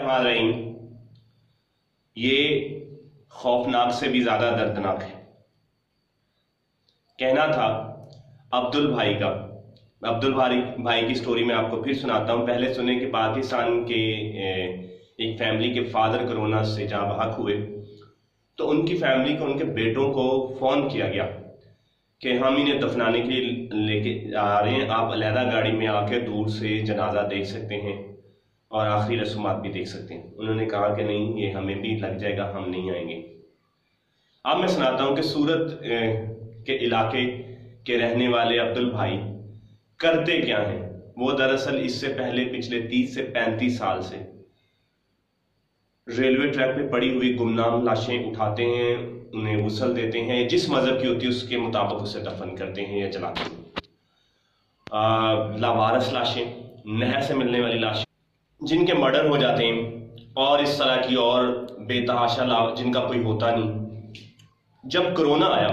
बिस्मिल्लाहिर्रहमानिर्रहीम। ये खौफनाक से भी ज़्यादा दर्दनाक है। कहना था अब्दुल भाई की स्टोरी मैं आपको फिर सुनाता हूँ। पहले सुने कि पाकिस्तान के एक फैमिली के फादर कोरोना से जहाँ बहक हुए, तो उनकी फैमिली को, उनके बेटों को फ़ोन किया गया कि हम इन्हें दफनाने के लिए लेके आ रहे हैं, आप अलहदा गाड़ी में आके दूर से जनाजा देख सकते हैं और आखिरी रस्मात भी देख सकते हैं। उन्होंने कहा कि नहीं, ये हमें भी लग जाएगा, हम नहीं आएंगे। अब मैं सुनाता हूँ कि सूरत के इलाके के रहने वाले अब्दुल भाई करते क्या हैं। वो दरअसल इससे पहले पिछले 30 से 35 साल से रेलवे ट्रैक पे पड़ी हुई गुमनाम लाशें उठाते हैं, उन्हें गुस्ल देते हैं, जिस मजहब की होती है उसके मुताबिक उसे दफन करते हैं या जलाते हैं। लावारस लाशें, नहर से मिलने वाली लाशें, जिनके मर्डर हो जाते हैं, और इस तरह की और बेतहाशा जिनका कोई होता नहीं। जब कोरोना आया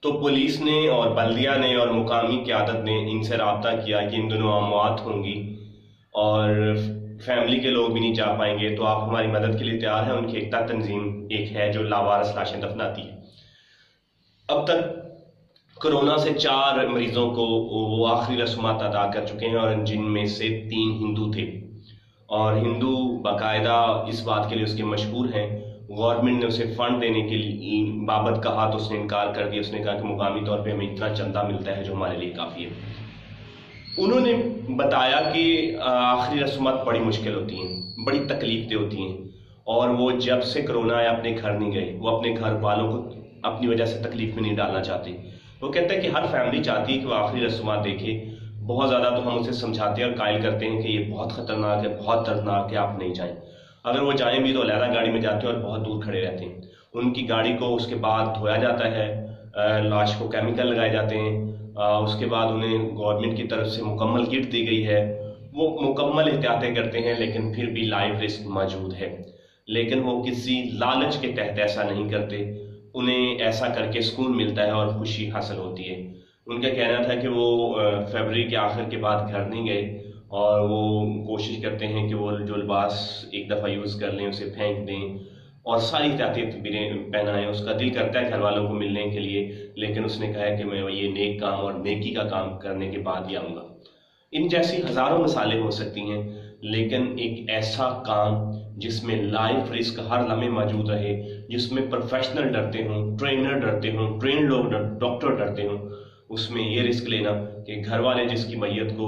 तो पुलिस ने और बल्दिया ने और मुकामी क़यादत ने इनसे रब्ता किया कि इन दोनों अमवात होंगी और फैमिली के लोग भी नहीं जा पाएंगे, तो आप हमारी मदद के लिए तैयार हैं। उनकी एकता तंजीम एक है जो लावारस लाशें दफनाती है। अब तक कोरोना से 4 मरीजों को वो आखिरी रस्मात अदा कर चुके हैं, और जिनमें से 3 हिंदू थे। और हिंदू बाकायदा इस बात के लिए उसके मशहूर हैं। गवर्नमेंट ने उसे फंड देने के लिए बाबत कहा तो उसने इनकार कर दिया। उसने कहा कि मुकामी तौर पे हमें इतना चंदा मिलता है जो हमारे लिए काफ़ी है। उन्होंने बताया कि आखिरी रस्मात बड़ी मुश्किल होती हैं, बड़ी तकलीफ होती हैं, और वो जब से कोरोना आया अपने घर नहीं गए। वो अपने घर वालों को अपनी वजह से तकलीफ में नहीं डालना चाहते। वो कहते हैं कि हर फैमिली चाहती है कि वो आखिरी रस्मात देखे। बहुत ज़्यादा तो हम उसे समझाते हैं और कायल करते हैं कि ये बहुत ख़तरनाक है, बहुत दर्दनाक है, आप नहीं जाएं। अगर वो जाएं भी तो अलहदा गाड़ी में जाते हैं और बहुत दूर खड़े रहते हैं। उनकी गाड़ी को उसके बाद धोया जाता है, लाश को केमिकल लगाए जाते हैं, उसके बाद उन्हें गवर्नमेंट की तरफ से मुकम्मल किट दी गई है। वो मुकम्मल एहतियातें करते हैं, लेकिन फिर भी लाइफ रिस्क मौजूद है। लेकिन वो किसी लालच के तहत ऐसा नहीं करते। उन्हें ऐसा करके सुकून मिलता है और खुशी हासिल होती है। उनका कहना था कि वो फरवरी के आखिर के बाद घर नहीं गए, और वो कोशिश करते हैं कि वो जो लिबास एक दफ़ा यूज़ कर लें उसे फेंक दें, और सारी एहतियाती तदबीरें पहनाएं। उसका दिल करता है घर वालों को मिलने के लिए, लेकिन उसने कहा है कि मैं ये नेक काम और नेकी का काम करने के बाद ही आऊँगा। इन जैसी हज़ारों मिसालें हो सकती हैं, लेकिन एक ऐसा काम जिसमें लाइफ रिस्क हर लम्हे मौजूद रहे, जिसमें प्रोफेशनल डरते हों, ट्रेनर डरते हों, ट्रेन लोग डॉक्टर डरते हों, उसमें ये रिस्क लेना कि घर वाले जिसकी मैयत को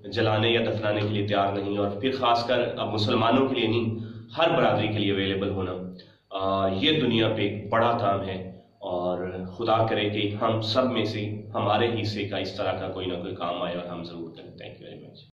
जलाने या दफनाने के लिए तैयार नहीं, और फिर खासकर अब मुसलमानों के लिए नहीं, हर बरादरी के लिए अवेलेबल होना, ये दुनिया पे एक बड़ा काम है। और खुदा करे कि हम सब में से हमारे हिस्से का इस तरह का कोई ना कोई काम आए और हम ज़रूर करें। Thank you very much.